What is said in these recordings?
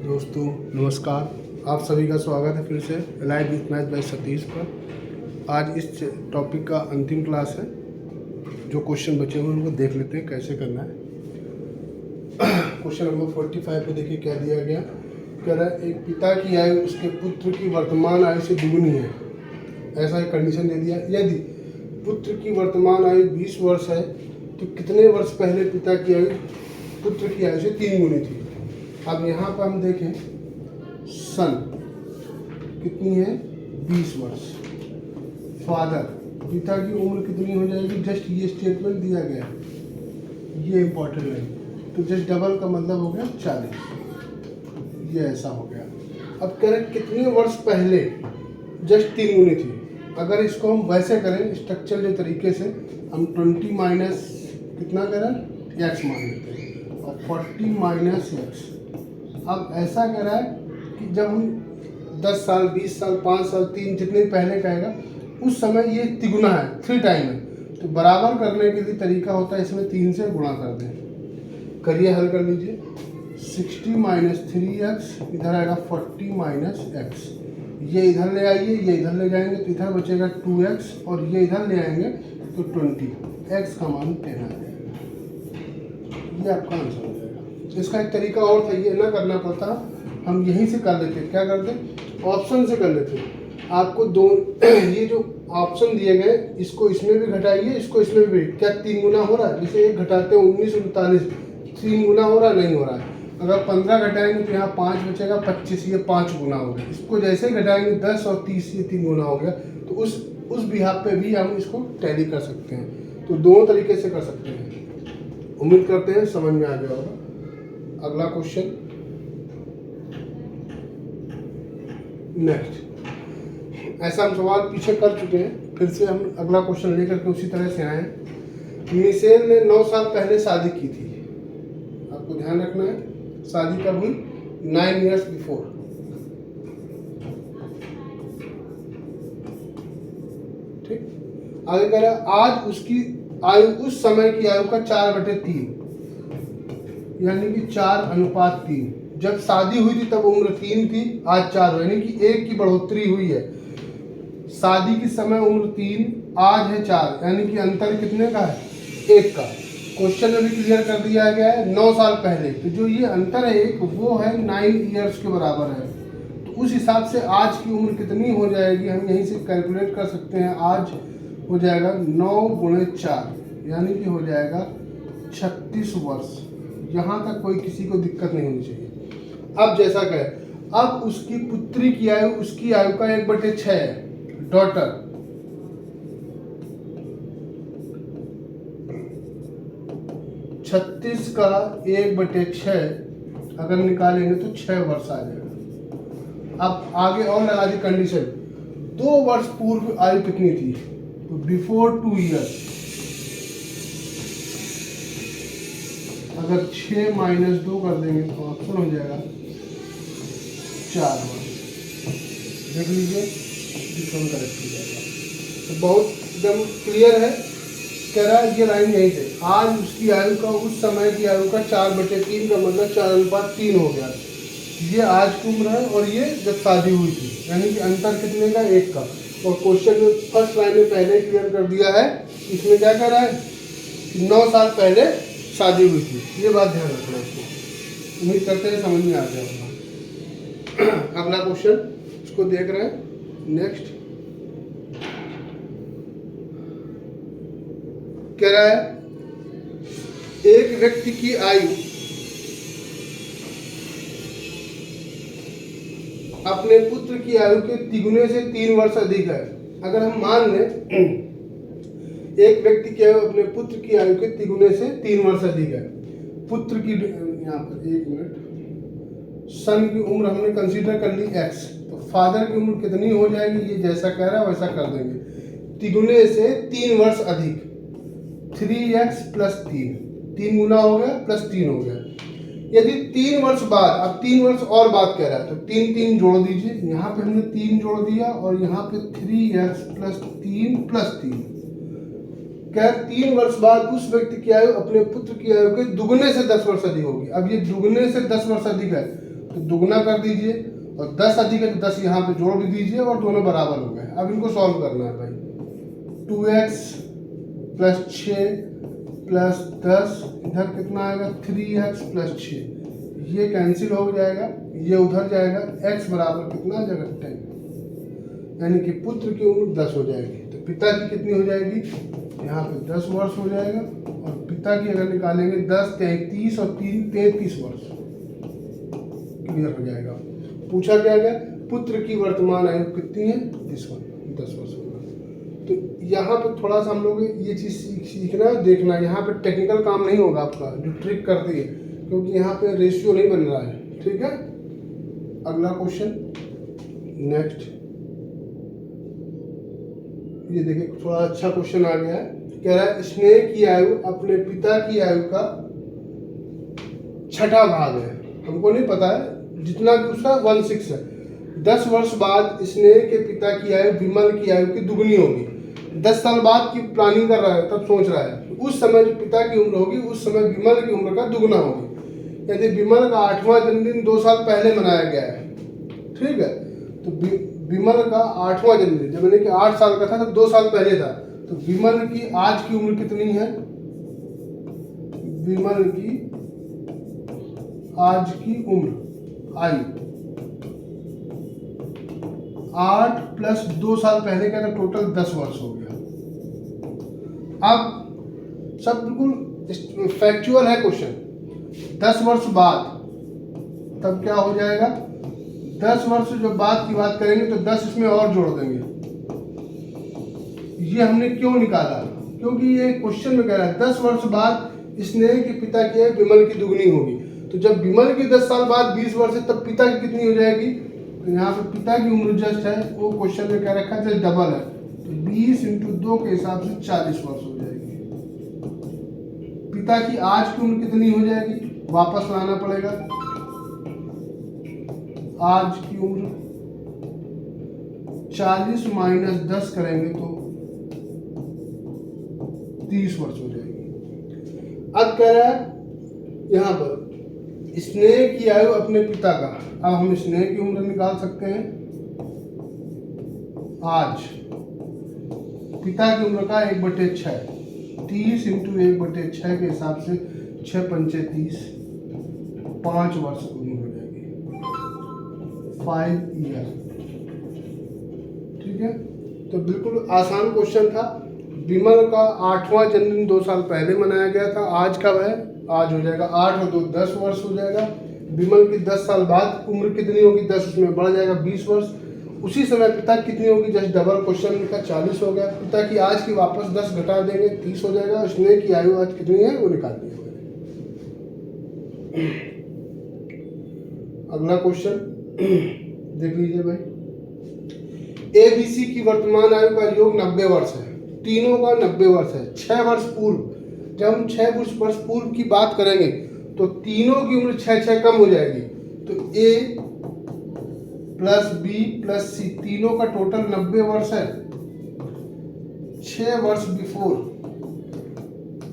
दोस्तों नमस्कार, आप सभी का स्वागत है फिर से live with math bye Satish पर। आज इस टॉपिक का अंतिम क्लास है। जो क्वेश्चन बचे हुए उनको देख लेते हैं कैसे करना है। क्वेश्चन नंबर 45 पे देखिए क्या दिया गया। कह रहा है एक पिता की आयु उसके पुत्र की वर्तमान आयु से दुगुनी है, ऐसा एक कंडीशन दे दिया। यदि पुत्र की वर्तमान आयु 20 वर्ष है तो कितने वर्ष पहले पिता की आयु पुत्र की आयु से 3 गुनी थी। अब यहाँ पर हम देखें सन कितनी है 20 वर्ष, फादर पिता की उम्र कितनी हो जाएगी, जस्ट ये स्टेटमेंट दिया गया, ये इंपॉर्टेंट है। तो जस्ट डबल का मतलब हो गया 40, ये ऐसा हो गया। अब कह रहे कितने वर्ष पहले जस्ट 3 गुनी थी। अगर इसको हम वैसे करें स्ट्रक्चर जो तरीके से, हम 20 माइनस कितना करें एक्स मान लेते हैं और 40 माइनस एक्स। अब ऐसा कह रहा है कि जब हम 10 साल 20 साल 5 साल 3 जितने पहले कहेगा उस समय ये तिगुना है, 3 टाइम है। तो बराबर करने के लिए तरीका होता है इसमें 3 से गुणा कर दें। करिए हल कर लीजिए। 60 माइनस 3x इधर आएगा 40 माइनस एक्स। ये इधर ले आइए, ये इधर ले जाएंगे तो इधर बचेगा 2x और ये इधर ले आएंगे तो 20। x का मान 10 आ जाएगा। ये आपका आंसर हो जाएगा। इसका एक तरीका और था, ये ना करना पड़ता, हम यहीं से कर लेते। क्या करते, ऑप्शन से कर लेते। आपको दो ये जो ऑप्शन दिए गए इसको इसमें भी घटाइए, इसको इसमें भी। क्या 3 गुना हो रहा है? जैसे एक घटाते हैं 19 39, 3 गुना हो रहा है? नहीं हो रहा है। अगर 15 घटाएंगे तो यहाँ 5 बचेगा, 25, ये 5 गुना हो गया। इसको जैसे ही घटाएंगे 10 और 30, ये 3 गुना हो गया। तो उस बिहाफ पे भी हम इसको टैली कर सकते हैं। तो दोनों तरीके से कर सकते हैं। उम्मीद करते हैं समझ में आ गया होगा। अगला क्वेश्चन नेक्स्ट। ऐसा हम सवाल पीछे कर चुके हैं, फिर से हम अगला क्वेश्चन लेकर के उसी तरह से आए हैं। मिशेल ने 9 साल पहले शादी की थी। आपको ध्यान रखना है शादी कब हुई, 9 years बिफोर। ठीक, आगे कह रहा है आज उसकी आयु उस समय की आयु का 4/3 यानी कि 4:3। जब शादी हुई थी तब उम्र 3 थी, आज 4, यानी कि 1 की बढ़ोतरी हुई है। शादी के समय उम्र 3, आज है 4, यानी कि अंतर कितने का है, 1 का। क्वेश्चन में भी क्लियर कर दिया गया है 9 साल पहले। तो जो ये अंतर है 1, वो है 9 years के बराबर है। तो उस हिसाब से आज की उम्र कितनी हो जाएगी हम यहीं से कैलकुलेट कर सकते हैं। आज हो जाएगा 9 × 4 यानी कि हो जाएगा 36 वर्ष। यहाँ तक कोई किसी को दिक्कत नहीं होनी चाहिए। अब जैसा कहे, अब उसकी पुत्री की आयु उसकी आयु का 1/6 है। डॉटर छत्तीस का 1/6 अगर निकालेंगे तो 6 वर्ष आ जाएगा। अब आगे और लगा दी कंडीशन, 2 वर्ष पूर्व आयु कितनी थी, तो बिफोर 2 years। अगर 6 - 2 कर देंगे तो ऑप्शन हो जाएगा 4 वर्ष। देख लीजिए डिफरेंट करेक्ट हो जाएगा। तो बहुत एकदम क्लियर है। कह रहा है ये लाइन यहीं से, आज उसकी आयु का उस समय की आयु का 4/3 का मतलब 4:3 हो गया। ये आज की उम्र है और ये जब शादी हुई थी, यानी कि अंतर कितने का, 1 का। और क्वेश्चन में फर्स्ट लाइन में पहले क्लियर कर दिया है। इसमें क्या कह रहा है कि 9 साल पहले शादी हुई थी। ये बात ध्यान रखना इसको। उम्मीद करते हैं समझ में आ गया होगा। अगला क्वेश्चन इसको देख रहे हैं। नेक्स्ट कह रहा है एक व्यक्ति की आयु अपने पुत्र की आयु के तिगुने से 3 वर्ष अधिक है। अगर हम मान लें एक व्यक्ति की आयु अपने पुत्र की आयु के तिगुने से 3 वर्ष अधिक है। पुत्र की, यहाँ पर 1 मिनट, सन की उम्र हमने कंसीडर कर ली x, तो फादर की उम्र कितनी हो जाएगी, ये जैसा कह रहा है वैसा कर देंगे। तिगुने से 3 वर्ष अधिक, 3x + 3, 3 गुना हो गया प्लस 3 हो गया। यदि 3 वर्ष बाद, अब 3 वर्ष और बाद कह रहा है तो 3 3 जोड़ दीजिए। यहाँ पे हमने 3 जोड़ दिया और यहाँ पे 3x + 3 + 3। क्या 3 वर्ष बाद उस व्यक्ति की आयु अपने पुत्र की आयु के दुगने से 10 वर्ष अधिक होगी। अब ये दुगने से 10 वर्ष अधिक है तो दुगना कर दीजिए और 10 अधिक है तो 10 यहाँ पे जोड़ भी दीजिए और दोनों बराबर हो गए। अब इनको सॉल्व करना है भाई। 2x प्लस 6 प्लस 10, इधर कितना आएगा 3x प्लस 6, ये कैंसिल हो जाएगा, ये उधर जाएगा, x बराबर कितना आ जाएगा 10, यानी कि पुत्र की उम्र 10 हो जाएगी। तो पिता की कितनी हो जाएगी, यहाँ पे 10 वर्ष हो जाएगा और पिता की अगर निकालेंगे 10 33 और 3 33 वर्ष, क्लियर हो जाएगा। पूछा क्या गया, पुत्र की वर्तमान आयु कितनी है, 10 वर्ष होगा। तो यहाँ पे थोड़ा सा हम लोग ये चीज़ सीखना देखना, यहाँ पे टेक्निकल काम नहीं होगा आपका जो ट्रिक करती है, क्योंकि यहाँ पे रेशियो नहीं बन रहा है, ठीक है। अगला क्वेश्चन नेक्स्ट, ये देखिए थोड़ा अच्छा क्वेश्चन आ गया है। कह रहा है स्नेह की आयु अपने पिता की आयु का छठा भाग है, हमको नहीं पता है, जितना भी उसका 1/6 है। 10 वर्ष बाद स्नेह के पिता की आयु विमल की आयु की दुगनी होगी। 10 साल बाद की प्लानिंग कर रहा है, तब सोच रहा है उस समय जो पिता की उम्र होगी उस समय विमल की उम्र का दुगना होगी। यदि विमल का 8वां जन्मदिन 2 साल पहले मनाया गया है, ठीक है, तो विमल का 8वां जन्मदिन जब मैंने कि 8 साल का था तब 2 साल पहले था, तो विमल की आज की उम्र कितनी है, विमल की आज की उम्र आयु 8 प्लस 2 साल पहले का, तो टोटल 10 वर्ष हो गया। अब सब बिल्कुल फैक्चुअल है क्वेश्चन। 10 वर्ष बाद तब क्या हो जाएगा, 10 वर्ष जो बाद की बात करेंगे तो 10 इसमें और जोड़ देंगे। ये हमने क्यों निकाला, क्योंकि ये क्वेश्चन में कह रहा है 10 वर्ष बाद स्नेह के पिता की है विमल की दुगनी होगी। तो जब विमल की 10 साल बाद 20 वर्ष है तब पिता की कितनी हो जाएगी, तो यहाँ पे पिता की उम्र जस्ट है, वो क्वेश्चन में कह रखा है जस्ट डबल है, तो 20 × 2 के हिसाब से 40 वर्ष हो जाएगी। पिता की आज की उम्र कितनी हो जाएगी, वापस लाना पड़ेगा, आज की उम्र 40 - 10 करेंगे तो 30 वर्ष हो जाएगी। अब कह रहा है यहाँ पर स्नेह की आयु अपने पिता का, अब हम स्नेह की उम्र निकाल सकते हैं। आज पिता की उम्र का 1/6, 30 × 1/6 के हिसाब से 6 × 5 = 30, 5 वर्ष की उम्र हो जाएगी, 5 ईयर, ठीक है। तो बिल्कुल आसान क्वेश्चन था। विमल का 8वां जन्मदिन 2 साल पहले मनाया गया था, आज कब है, आज हो जाएगा 8 और 2 10 वर्ष हो जाएगा। विमल की 10 साल बाद उम्र कितनी होगी, 10 उसमें बढ़ जाएगा 20 वर्ष। उसी समय पिता कितनी होगी, जस्ट डबल क्वेश्चन का 40 हो गया। पिता की आज की वापस 10 घटा देंगे 30 हो जाएगा। स्नेह की आयु आज कितनी है वो निकाल देंगे। अगला क्वेश्चन देख लीजिए भाई, ABC की वर्तमान आयु का योग 90 वर्ष है, तीनों का 90 वर्ष है। 6 वर्ष पूर्व, जब हम 6 वर्ष पूर्व की बात करेंगे तो तीनों की उम्र 6 कम हो जाएगी, तो A + B + C तीनों का टोटल 90 वर्ष है। 6 वर्ष बिफोर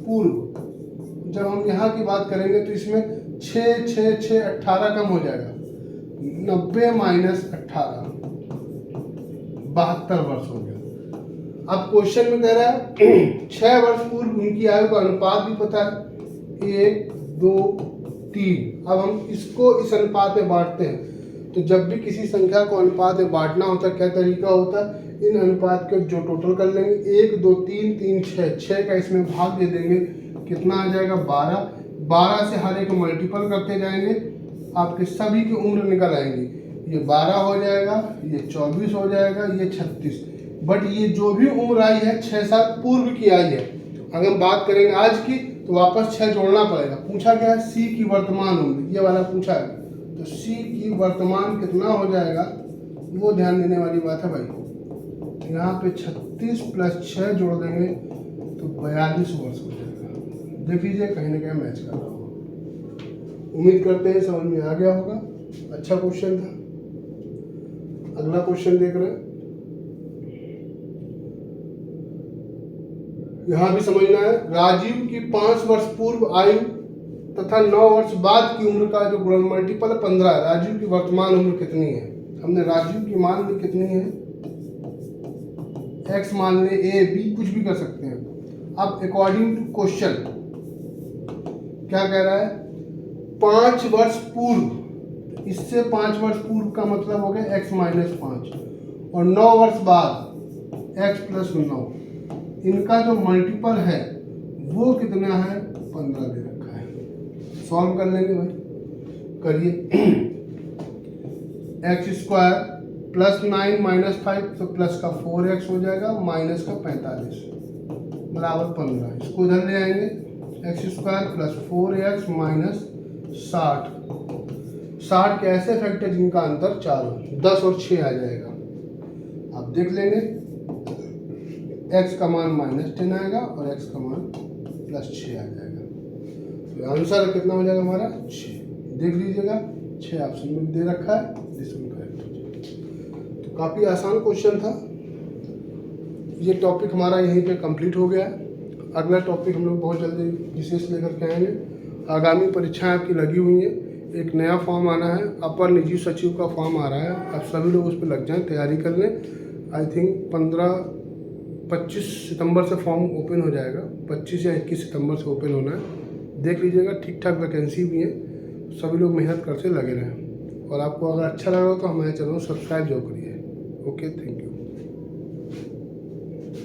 पूर्व जब हम यहाँ की बात करेंगे तो इसमें 6 6 6 18 कम हो जाएगा, 90 - 18 72 वर्ष हो गया। अब क्वेश्चन में कह रहा है 6 वर्ष पूर्व उनकी आयु का अनुपात भी पता है, 1 2 3। अब हम इसको इस अनुपात में बांटते हैं, तो जब भी किसी संख्या को अनुपात में बांटना होता है क्या तरीका होता है, इन अनुपात के जो टोटल कर लेंगे 1 2 3 3 6 का इसमें भाग दे देंगे, कितना आ जाएगा 12। 12 से हर एक मल्टीपल करते जाएंगे, आपके सभी की उम्र निकल आएंगी। ये 12 हो जाएगा, ये 24 हो जाएगा, ये 36। बट ये जो भी उम्र आई है 6 साल पूर्व की आई है। अगर हम बात करेंगे आज की तो वापस 6 जोड़ना पड़ेगा। पूछा गया है C की वर्तमान उम्र, ये वाला पूछा है, तो C की वर्तमान कितना हो जाएगा वो ध्यान देने वाली बात है भाई। यहाँ पे 36 + 6 जोड़ देंगे तो 42 वर्ष हो जाएगा। देख लीजिए कहीं ना कहीं मैच कर रहा होगा। उम्मीद करते हैं समझ में आ गया होगा, अच्छा क्वेश्चन था। अगला क्वेश्चन देख रहे हैं, यहाँ भी समझना है। राजीव की 5 वर्ष पूर्व आयु तथा 9 वर्ष बाद की उम्र का जो गुणन मल्टीपल 15 है। राजीव की वर्तमान उम्र कितनी है? हमने राजीव की मान ली कितनी है, x मान ले, a b कुछ भी कर सकते हैं। अब अकॉर्डिंग टू क्वेश्चन क्या कह रहा है, 5 वर्ष पूर्व, इससे 5 वर्ष पूर्व का मतलब हो गया x माइनस 5, और 9 वर्ष बाद x प्लस 9, इनका जो मल्टीपल है वो कितना है, 15 दे रखा है। सॉल्व कर लेंगे भाई, करिए। एक्स स्क्वायर प्लस 9 माइनस 5, तो प्लस का 4x हो जाएगा, माइनस का 45 बराबर 15। इसको इधर ले आएंगे, x square plus 4x minus 60 के ऐसे फैक्टर जिनका अंतर 4 हो, 10 और 6 आ जाएगा। आप देख लेंगे, x का मान -10 आएगा और x का मान +6 आ जाएगा। तो आंसर कितना हो जाएगा हमारा, 6। देख लीजिएगा, 6 ऑप्शन में दे रखा है, जिसमें करेक्ट हो जाएगा। तो काफ़ी आसान क्वेश्चन था। ये टॉपिक हमारा यहीं पे कंप्लीट हो गया। अगला टॉपिक हम लोग बहुत जल्दी विशेष लेकर के आएंगे। आगामी परीक्षाएं आपकी लगी हुई हैं, एक नया फॉर्म आना है, अपर निजी सचिव का फॉर्म आ रहा है। आप सभी लोग उस पर लग जाएं, तैयारी कर लें। आई थिंक 25 सितंबर से फॉर्म ओपन हो जाएगा, 25 या 21 सितंबर से ओपन होना है। देख लीजिएगा, ठीक ठाक वैकेंसी भी है, सभी लोग मेहनत करते लगे रहें। और आपको अगर अच्छा लगा तो हमारे चैनल को सब्सक्राइब जरूर करिए। Okay, thank you.